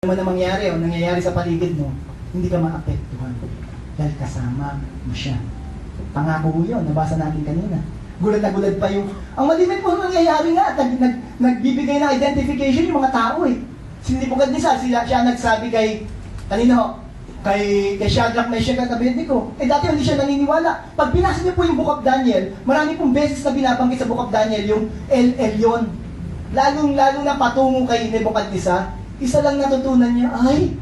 Ano na mangyari o nangyayari sa paligid mo, hindi ka maapektuhan dahil kasama mo siya. Pangako mo yun, nabasa natin kanina. Gulat na gulat pa yung, ang malimit mo nangyayari nga, nagbibigay ng identification yung mga tao eh. Si Nebuchadnezzar, siya nagsabi kay, kanino? Kay Shadrach, Meshach at Abednego. Dati hindi siya naniniwala. Pag binasa niyo po yung Book of Daniel, marami pong beses na binabanggit sa Book of Daniel yung El Elyon. Lalong-lalo na patungo kay Nebuchadnezzar, isa lang natutunan niya, ay,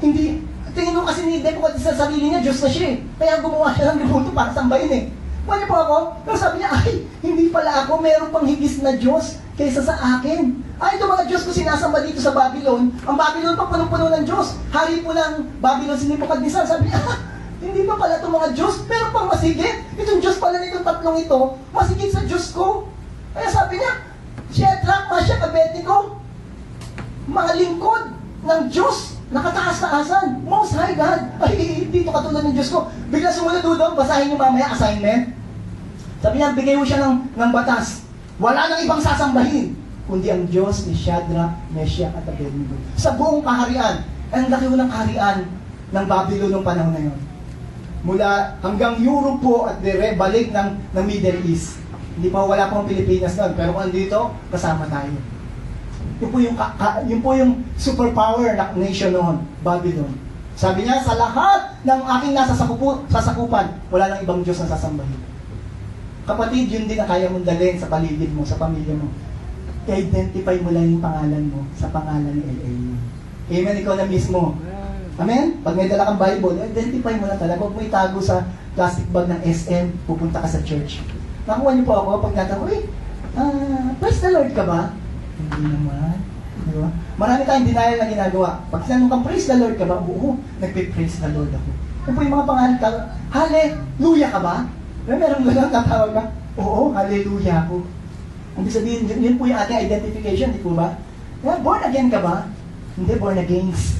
hindi, tingin mo kasi ni Nebuchadnezzar sa sarili niya, Diyos na siya eh. Kaya gumawa siya ng libuto para sambahin eh. Pwede po ako? Pero sabi niya, ay, hindi pala ako, meron pang higis na Diyos kaysa sa akin. Ay, ito mga Diyos ko sinasamba dito sa Babylon, ang Babylon pa punong-puno ng Diyos. Hari po ng Babylon si Nebuchadnezzar, sabi niya, hindi pa pala itong mga Diyos, meron pang masigit. Itong Diyos pala nitong tatlong ito, masigit sa Diyos ko. Kaya sabi niya, Shadrach, Meshach, Abednego, mga lingkod ng Diyos, nakataas-taasan, Most High God. Ay, dito katulad ng Diyos ko. Bigla sumunod doon, basahin niyo mamaya assignment. Sabi niya, bigay mo siya ng batas. Wala nang ibang sasambahin, kundi ang Diyos ni Shadrach, Meshach at Abednego. Sa buong kaharian, ang laki ng kaharian ng Babylon noong panahon na yun. Mula hanggang Europe po at balik ng Middle East. Hindi pa wala pang Pilipinas noon, pero kung andito, kasama tayo. Yun po yung superpower na nation noon, Babylon. Sabi niya, sa lahat ng aking nasa sasakupan, wala nang ibang Diyos na sasambahin. Kapatid, yun din na kaya mong dalhin sa paligid mo, sa pamilya mo. I-identify mo lang yung pangalan mo sa pangalan ni LA. Amen, ikaw na mismo. Amen? Pag may dala kang Bible, identify mo lang talaga. Huwag mo itago sa plastic bag ng SM, pupunta ka sa church. Nakuha niyo po ako pag natanong, praise the Lord ka ba? Hindi naman. Diba? Marami tayong denial na ginagawa. Pag sinanong kang praise the Lord ka ba? Oo, nagpe-praise the Lord ako. Kung po yung mga pangalan ka, hallelujah ka ba? Meron gano'n tatawag ka? Oo, hallelujah ako. Ang sabihin, yun po yung ating identification, di po ba? Born again ka ba? Hindi, born against.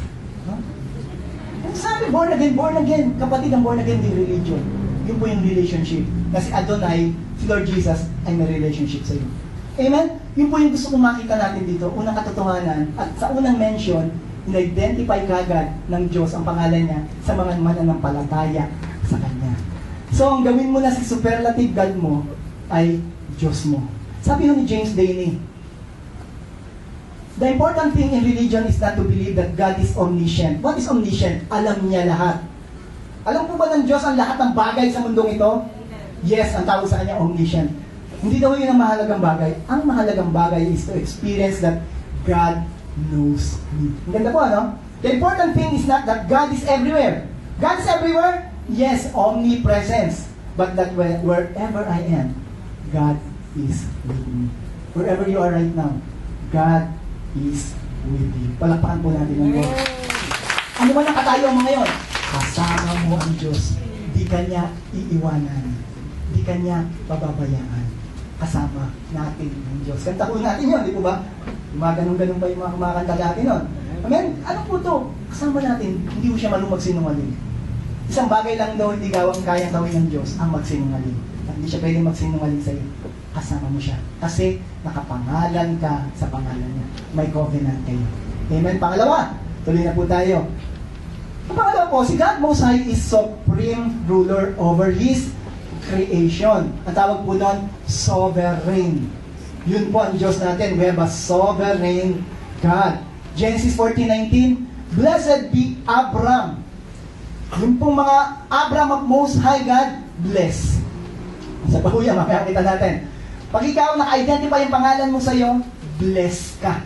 Ang sabi, born again. Kapatid, ang born again din religion. Yun po yung relationship. Kasi Adonai, si Lord Jesus, ay may relationship sa iyo. Amen? Yun po yung gusto kong makita natin dito. Unang katotohanan, at sa unang mention, in-identify kagad ng Diyos ang pangalan niya sa mga mananampalataya sa Kanya. So, ang gawin mo na si superlative God mo ay Diyos mo. Sabi ni James Daly, the important thing in religion is not to believe that God is omniscient. What is omniscient? Alam niya lahat. Alam po ba ng Diyos ang lahat ng bagay sa mundong ito? Yes, ang tawag sa Kanya omniscient. Hindi daw yun ang mahalagang bagay. Ang mahalagang bagay is to experience that God knows me. Ang ganda po, ano? The important thing is not that God is everywhere. God is everywhere? Yes, omnipresence. But that wherever I am, God is with me. Wherever you are right now, God is with you. Palakpakan po natin ang Lord. Ano man ang katayo mo ngayon? Kasama mo ang Diyos. Di ka niya iiwanan. Di ka niya pababayaan. Kasama natin ang Diyos. Kanta po natin yun, di po ba? Ganun-ganun pa yung mga kumakanta natin nun. Amen? Ano po to? Kasama natin, hindi mo siya marunong magsinungaling. Isang bagay lang daw hindi kayang gawin ng Diyos, ang magsinungaling. At hindi siya pwedeng magsinungaling sa'yo. Kasama mo siya. Kasi nakapangalan ka sa pangalan niya. May covenant kayo. Amen? Pangalawa, tuloy na po tayo. Ang pangalawa po, si God Most High is supreme ruler over His creation. Ang tawag po nun, sovereign. Yun po ang Diyos natin. We have a sovereign God. Genesis 14:19, blessed be Abram. Yung pong mga Abram of Most High God, bless. Sa pahuya, makakita natin. Pag ikaw naka-identify yung pangalan mo sa'yo, bless ka.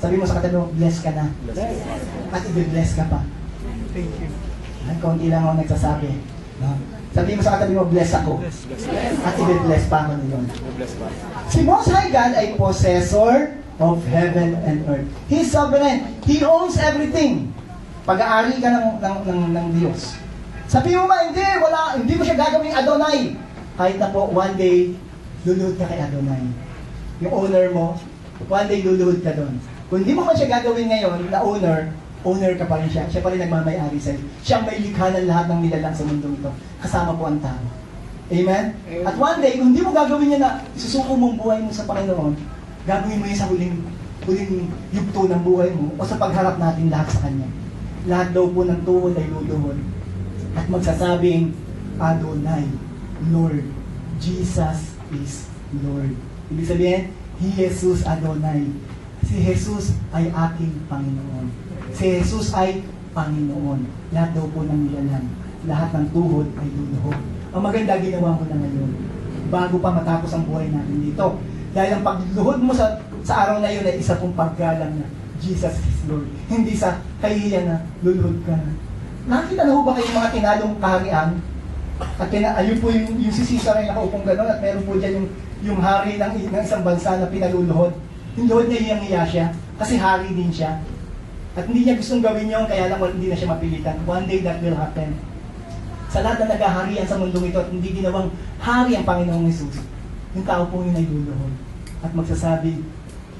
Sabi mo sa katabi mo, bless ka na. At i-bless ka pa. Thank you. Kaunti lang ako nagsasabi. No? Sabi mo sa katabi mo, bless ako. At i-bless pa ako nilon. Si Most High God ay possessor of heaven and earth. He's sovereign. He owns everything. Pag-aari ka ng Diyos. Sabi mo ba, hindi mo siya gagawing Adonai. Kahit na po, one day, luluhod ka kay Adonai. Yung owner mo, one day luluhod ka doon. Kung hindi mo man siya gagawin ngayon na owner ka pa rin siya. Siya pa rin nagmamay-ari sa'yo. Siya ang may likha ng lahat ng nilalang sa mundong ito. Kasama po ang tao. Amen? At one day, kung hindi mo gagawin niya na isusuko mong buhay mo sa Panginoon, gagawin mo yun sa huling yugto ng buhay mo o sa pagharap natin lahat sa Kanya. Lahat daw po ng tuhod ay luluhod at magsasabing, Adonai, Lord, Jesus is Lord. Ibig sabihin, Jesus Adonai. Si Jesus ay aking Panginoon. Si Jesus ay Panginoon. Lahat daw po ng nilalang, lahat ng tuhod ay luluhod. Ang maganda ginawa mo na ngayon, bago pa matapos ang buhay natin dito. Dahil ang pagluhod mo sa araw na yun ay isa pong paggalang na Jesus is Lord. Hindi sa kahihiyan na luluhod ka na. Nakita na ho ba kayo mga tinalong kaharian? At ayun po yung si Caesar ay nakaupong gano'n at meron po dyan yung hari ng isang bansa na pinaluluhod. Yung luhod niya hiyang-hiya siya kasi hari din siya. At hindi niya gustong gawin yun, kaya lang hindi na siya mapilitan. One day that will happen. Sa lahat na nagaharian sa mundong ito at hindi ginawang hari ang Panginoong Jesus, yung tao po yun ay luluhod at magsasabi,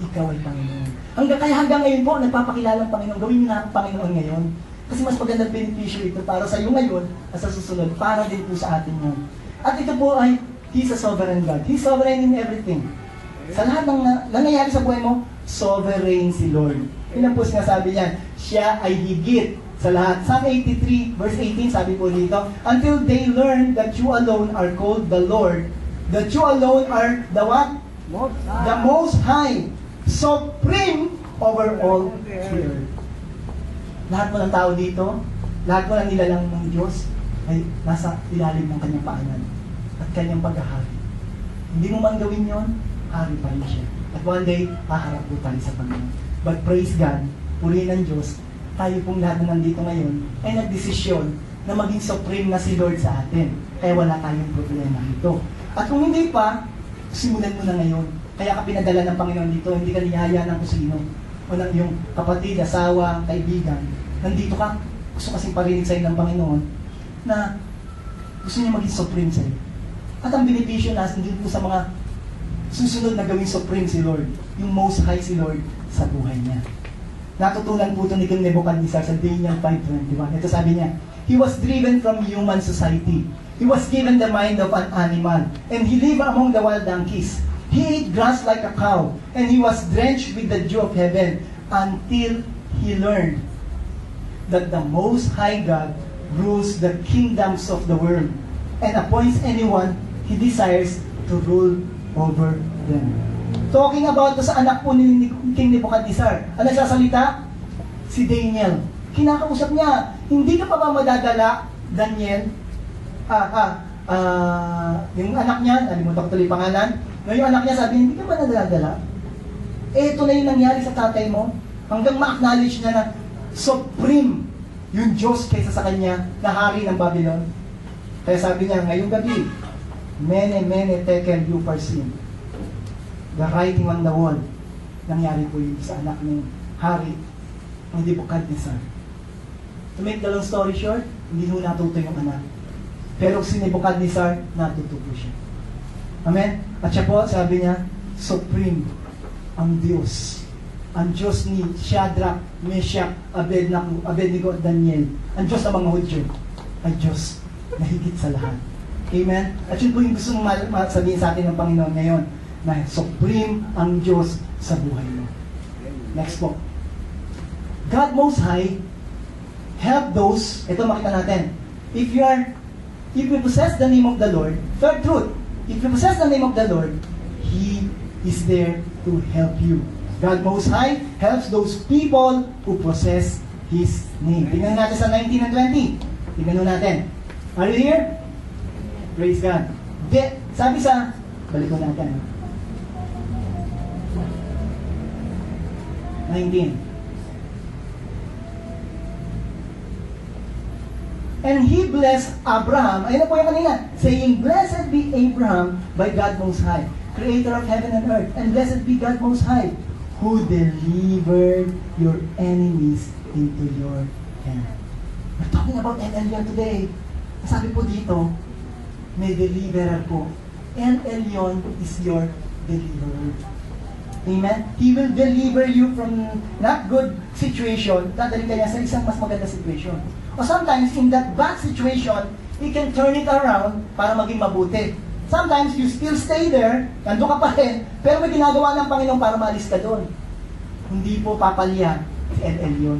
ikaw ay Panginoon. Hanggang ngayon po, nagpapakilala ang Panginoon. Gawin niyo na ang Panginoon ngayon. Kasi mas magandang benepisyo ito para sa iyo ngayon at sa susunod, para din po sa atin yun. At ito po ay, He's a sovereign God. He's sovereign in everything. Sa lahat ng nangyayari sa buhay mo, sovereign si Lord. Yun ang po sinasabi niya, siya ay higit sa lahat. Psalm 83 verse 18, sabi po dito, until they learn that you alone are called the Lord, that you alone are the what? The Most High, supreme over all the earth. Lahat mo ng tao dito, lahat mo ng nilalang ng Diyos ay nasa ilalim ng kanyang paanan at kanyang paghahari. Hindi mo man gawin yon, hari pa rin siya. At one day, haharap po tayo sa Panginoon. But praise God, purihin ng Diyos, tayo pong lahat na nandito ngayon ay nagdesisyon na maging supreme na si Lord sa atin. Kaya wala tayong problema dito. At kung hindi pa, simulan mo na ngayon. Kaya ka pinadala ng Panginoon dito, hindi ka niyaya ng kusino. O ng iyong kapatid, asawa, kaibigan. Nandito ka, gusto kasing parinig sa'yo ng Panginoon na gusto niya maging supreme sa'yo. At ang benepisyo na hindi po sa mga susunod na gawing supreme si Lord, yung most high si Lord sa buhay niya. Natutunan po ito ni King Nebuchadnezzar sa Daniel 5:21. Ito sabi niya, he was driven from human society. He was given the mind of an animal, and he lived among the wild donkeys. He ate grass like a cow, and he was drenched with the dew of heaven until he learned that the Most High God rules the kingdoms of the world and appoints anyone he desires to rule over them. Talking about sa anak po ni King Nebuchadnezzar, ang nagsasalita? Si Daniel. Kinakausap niya, hindi ka pa ba madadala, Daniel? Yung anak niya, nalimutan ko tuloy pangalan, yung anak niya sabi, hindi ka ba nadadala? Ito na yung nangyari sa tatay mo, hanggang ma-acknowledge niya na supreme yung Diyos kaysa sa kanya na hari ng Babylon. Kaya sabi niya, ngayong gabi, mene tekel you perceive. The writing on the wall. Nangyari po yun sa anak ng hari ng Nebuchadnezzar. To make the long story short, hindi ho natuto yung anak. Pero si Nebuchadnezzar, natuto po siya. Amen? At siya po, sabi niya, supreme ang Diyos. Ang Diyos ni Shadrach, Meshach, Abednego at Daniel. Ang Diyos ng mga Hudyo ay Diyos na higit sa lahat. Amen? At yun po yung gusto mong sabihin sa atin ng Panginoon ngayon, na supreme ang Diyos sa buhay mo. Next po. God Most High, help those, ito makita natin, if you possess the name of the Lord, third truth, if you possess the name of the Lord, He is there to help you. God Most High helps those people who possess His name. Tingnan natin sa 19 and 20. Tingnan natin. Are you here? Praise God. Sabi sa, balik ko natin. 19. And he blessed Abraham, ayun na po yung kanina, saying, blessed be Abraham by God Most High, creator of heaven and earth, and blessed be God Most High, who delivered your enemies into your hand. We're talking about El Elyon today. Sabi po dito, may deliverer po. El Elyon is your deliverer. Amen? He will deliver you from not good situation, dadalhin ka niya sa isang mas maganda situation. O sometimes, in that bad situation, He can turn it around para maging mabuti. Sometimes, you still stay there, nandun ka pa rin, pero may ginagawa ng Panginoon para maalis ka doon. Hindi po papalya si LL yun.